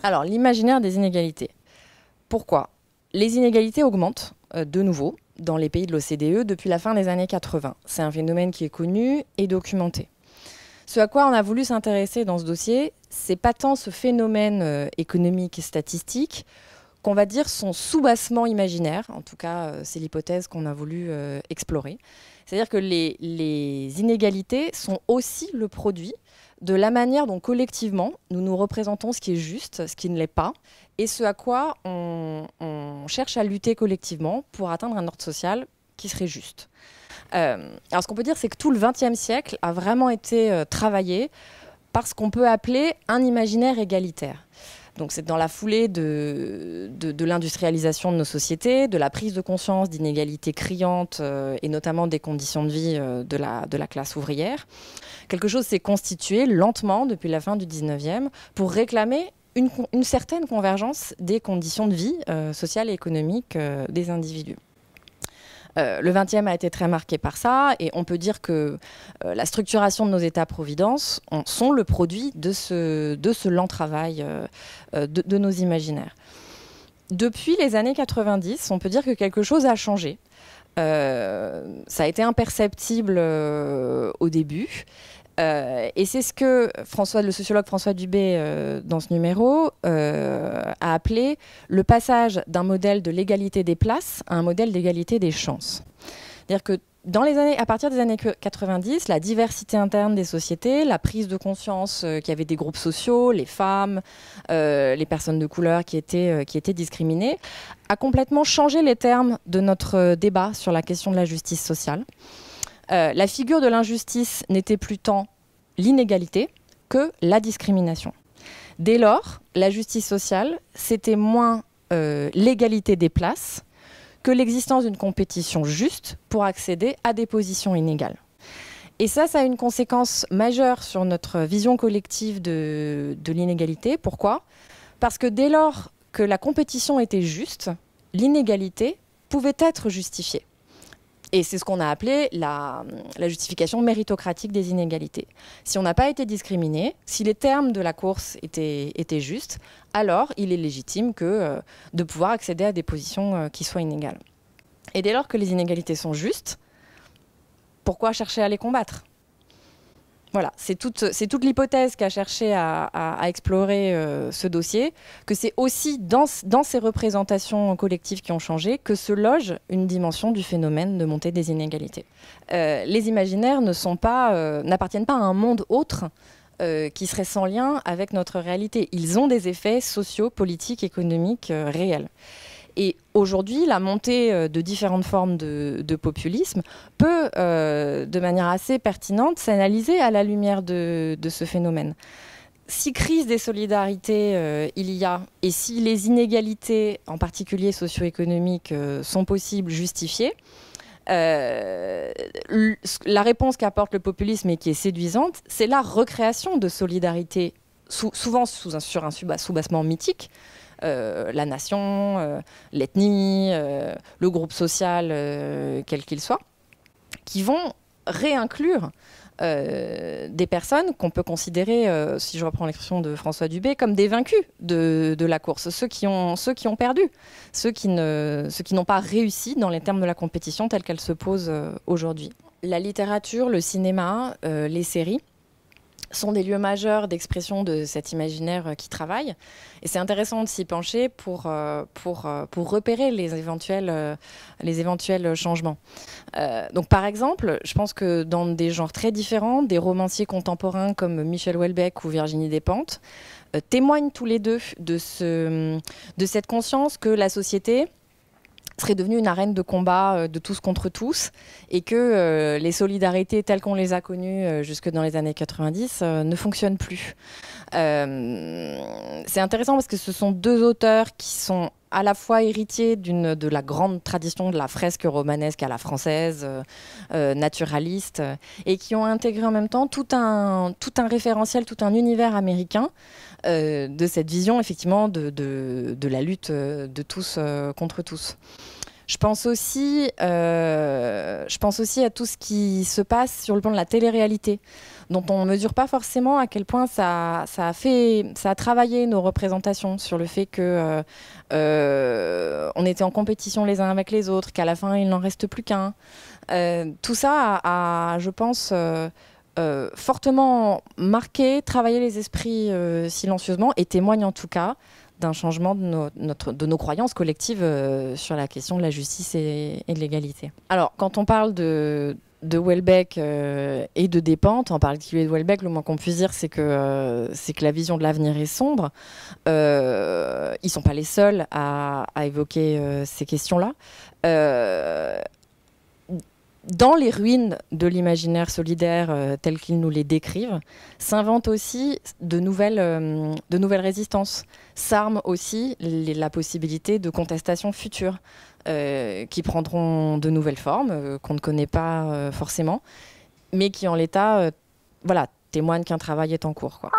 Alors, l'imaginaire des inégalités. Pourquoi? Les inégalités augmentent de nouveau dans les pays de l'OCDE depuis la fin des années 80. C'est un phénomène qui est connu et documenté. Ce à quoi on a voulu s'intéresser dans ce dossier, c'est pas tant ce phénomène économique et statistique qu'on va dire son soubassement imaginaire. En tout cas, c'est l'hypothèse qu'on a voulu explorer. C'est-à-dire que les inégalités sont aussi le produit de la manière dont collectivement nous nous représentons ce qui est juste, ce qui ne l'est pas, et ce à quoi on cherche à lutter collectivement pour atteindre un ordre social qui serait juste. Alors ce qu'on peut dire, c'est que tout le XXe siècle a vraiment été travaillé par ce qu'on peut appeler un imaginaire égalitaire. Donc c'est dans la foulée de l'industrialisation de nos sociétés, de la prise de conscience d'inégalités criantes et notamment des conditions de vie de la classe ouvrière. Quelque chose s'est constitué lentement depuis la fin du 19e pour réclamer une certaine convergence des conditions de vie sociales et économiques des individus. Le 20e a été très marqué par ça et on peut dire que la structuration de nos États-providence sont le produit de ce lent travail de nos imaginaires. Depuis les années 90, on peut dire que quelque chose a changé. Ça a été imperceptible au début. Et c'est ce que le sociologue François Dubé, dans ce numéro, a appelé le passage d'un modèle de l'égalité des places à un modèle d'égalité des chances. C'est-à-dire que à partir des années 90, la diversité interne des sociétés, la prise de conscience qu'il y avait des groupes sociaux, les femmes, les personnes de couleur qui étaient discriminées, a complètement changé les termes de notre débat sur la question de la justice sociale. La figure de l'injustice n'était plus tant l'inégalité que la discrimination. Dès lors, la justice sociale, c'était moins l'égalité des places que l'existence d'une compétition juste pour accéder à des positions inégales. Et ça a une conséquence majeure sur notre vision collective de l'inégalité. Pourquoi? Parce que dès lors que la compétition était juste, l'inégalité pouvait être justifiée. Et c'est ce qu'on a appelé la justification méritocratique des inégalités. Si on n'a pas été discriminé, si les termes de la course étaient justes, alors il est légitime de pouvoir accéder à des positions qui soient inégales. Et dès lors que les inégalités sont justes, pourquoi chercher à les combattre ? Voilà, c'est toute l'hypothèse qu'a cherché à explorer ce dossier, que c'est aussi dans ces représentations collectives qui ont changé que se loge une dimension du phénomène de montée des inégalités. Les imaginaires n'appartiennent pas à un monde autre qui serait sans lien avec notre réalité. Ils ont des effets sociaux, politiques, économiques réels. Et aujourd'hui, la montée de différentes formes de populisme peut, de manière assez pertinente, s'analyser à la lumière de ce phénomène. Si crise des solidarités il y a, et si les inégalités, en particulier socio-économiques, sont possibles, justifiées, la réponse qu'apporte le populisme et qui est séduisante, c'est la recréation de solidarité, souvent sur un soubassement mythique, la nation, l'ethnie, le groupe social, quel qu'il soit, qui vont réinclure des personnes qu'on peut considérer, si je reprends l'expression de François Dubé, comme des vaincus de la course, ceux qui ont perdu, ceux qui n'ont pas réussi dans les termes de la compétition telle qu'elle se pose aujourd'hui. La littérature, le cinéma, les séries sont des lieux majeurs d'expression de cet imaginaire qui travaille. Et c'est intéressant de s'y pencher pour repérer les éventuels changements. Donc par exemple, je pense que dans des genres très différents, des romanciers contemporains comme Michel Houellebecq ou Virginie Despentes témoignent tous les deux de cette conscience que la société serait devenue une arène de combat de tous contre tous et que les solidarités telles qu'on les a connues jusque dans les années 90 ne fonctionnent plus. C'est intéressant parce que ce sont deux auteurs qui sont à la fois héritiers de la grande tradition de la fresque romanesque à la française, naturaliste, et qui ont intégré en même temps tout un référentiel, tout un univers américain de cette vision effectivement de la lutte de tous contre tous. Je pense aussi à tout ce qui se passe sur le plan de la télé-réalité. dont on ne mesure pas forcément à quel point ça a travaillé nos représentations sur le fait que on était en compétition les uns avec les autres, qu'à la fin il n'en reste plus qu'un. Tout ça a, je pense, fortement marqué, travaillé les esprits silencieusement et témoigne en tout cas d'un changement de nos croyances collectives sur la question de la justice et de l'égalité. Alors, quand on parle de Houellebecq et de Despentes, en particulier de Houellebecq, le moins qu'on puisse dire, c'est que la vision de l'avenir est sombre. Ils ne sont pas les seuls à évoquer ces questions-là. Dans les ruines de l'imaginaire solidaire tel qu'ils nous les décrivent, s'inventent aussi de nouvelles résistances. S'arment aussi la possibilité de contestations futures qui prendront de nouvelles formes, qu'on ne connaît pas forcément, mais qui en l'état témoignent qu'un travail est en cours, quoi.